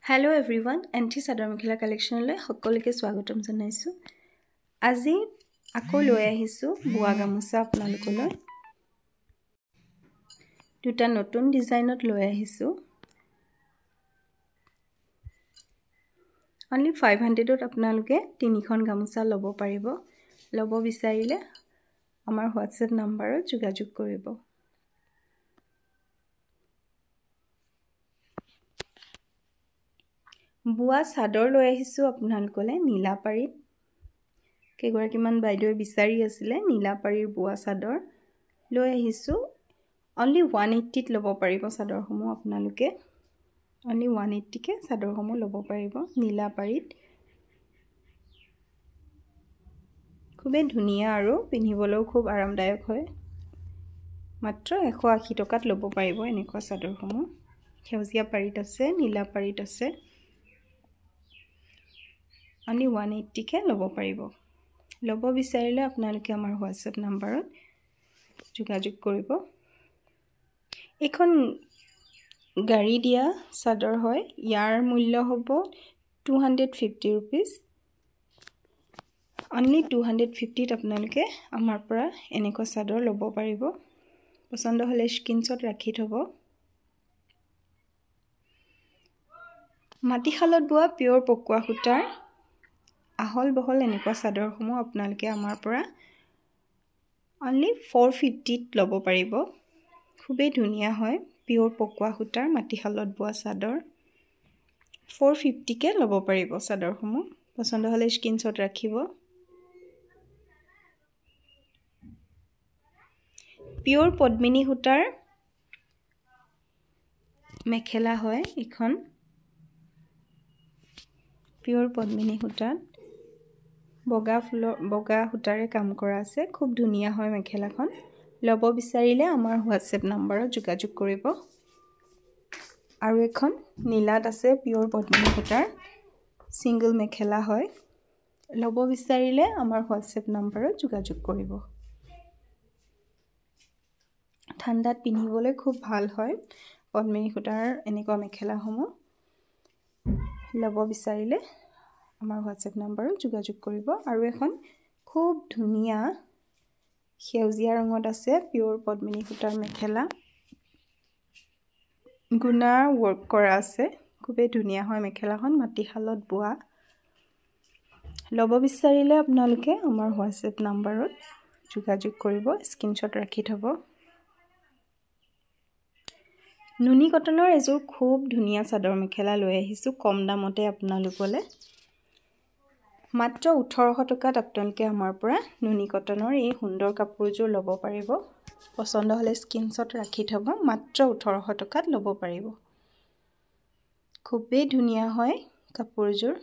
Hello everyone, Anti Sadar Mekhela collection le সকলোকে স্বাগতম জনাইছো। আজি আকৌ লৈ আহিছো বুৱা গামোচা আপোনালোকলৈ। দুটা নতুন ডিজাইনত লৈ আহিছো। Only 500 ত আপোনালোকে তিনিখন গামোচা ল'ব পাৰিব। ল'ব বিচাৰিলে আমাৰ WhatsApp নম্বৰত যোগাযোগ কৰিব। বুৱা চাদৰ লৈ আহিছো আপোনালোকলে নীলাপাৰীত। কেগৰাকীমান বাইদেৱে বিচাৰি আছিলে নীলাপাৰীৰ বুৱা চাদৰ লৈ আহিছো। Only 180 ত ল'ব পাৰিব চাদৰসমূহ আপোনালোকে। Only 180 কে চাদৰসমূহ ল'ব পাৰিব নীলাপাৰীত। খুবে ধুনিয়া আৰু পিন্ধিবলৈও খুব আৰামদায়ক হয়। মাত্ৰ 180 টকাত ল'ব পাৰিব এনেকুৱা চাদৰসমূহ। সেউজীয়া পাৰীত আছে, নীলাপাৰীত আছে। Only 180 কে ল'ব পাৰিব। ল'ব বিচাৰিলে আপোনালোকে আমাৰ WhatsApp নম্বৰত যোগাযোগ কৰিব। এখন গাড়ী দিয়া চাদৰ হয়। ইয়াৰ মূল্য হ'ব 250 rupees। Only 250 ত আপোনালোকে আমাৰ পৰা এনেকুৱা চাদৰ ল'ব পাৰিব। পছন্দ হ'লে স্ক্ৰিনশ্বট ৰাখি থব। মাটিশালত বোৱা পিয়ৰ পকোৱা সূতাৰ আহল বহল এনেকুৱা চাদৰসমূহ আপোনালোকে আমাৰ পৰা Only 450 ত ল'ব পাৰিব। খুবেই ধুনিয়া হয় পিয়ৰ পকোৱা সূতাৰ মাটিশালত বোৱা চাদৰ। 450 কে ল'ব পাৰিব চাদৰসমূহ। পছন্দ হ'লে স্ক্ৰিনশ্বট ৰাখিব। পিয়ৰ পদ্মিনী সূতাৰ মেখেলা হয় এখন। পিয়ৰ পদ্মিনী সূতাত বগা সূতাৰে কাম কৰা আছে। খুব ধুনিয়া হয় মেখেলাখন। ল'ব বিচাৰিলে আমাৰ WhatsApp নম্বৰত যোগাযোগ কৰিব। আৰু এখন নীলাত আছে পিয়ৰ পদ্মিনী সূতাৰ সিঙ্গল মেখেলা হয়। ল'ব বিচাৰিলে আমাৰ WhatsApp নম্বৰত যোগাযোগ কৰিব। ঠাণ্ডাত পিন্ধিবলৈ খুব ভাল হয় পদ্মিনী সূতাৰ এনেকুৱা মেখেলাসমূহ। ল'ব বিচাৰিলে আমাৰ WhatsApp নম্বৰত যোগাযোগ কৰিব। আৰু এখন খুব ধুনিয়া সেউজীয়া ৰঙত আছে পিয়ৰ পদ্মিনী সূতাৰ মেখেলা। গুণা ওয়াৰ্ক কৰা আছে। খুবেই ধুনিয়া হয় মেখেলাখন মাটিশালত বোৱা। ল'ব বিচাৰিলে আপোনালোকে আমাৰ WhatsApp নম্বৰত যোগাযোগ কৰিব। স্ক্ৰিনশ্বট ৰাখি থব। নুনি কটনৰ এযোৰ খুব ধুনিয়া চাদৰ মেখেলা লৈ আহিছো কম দামতে আপোনালোকলে। মাত্ৰ 1800 টকাত আপোনালোকে আমাৰ পৰা নুনি কটনৰ এই সুন্দৰ কাপোৰযোৰ ল'ব পাৰিব। পছন্দ হ'লে স্ক্ৰিনশ্বট ৰাখি থব। মাত্ৰ 1800 টকাত ল'ব পাৰিব। খুবেই ধুনিয়া হয় কাপোৰযোৰ।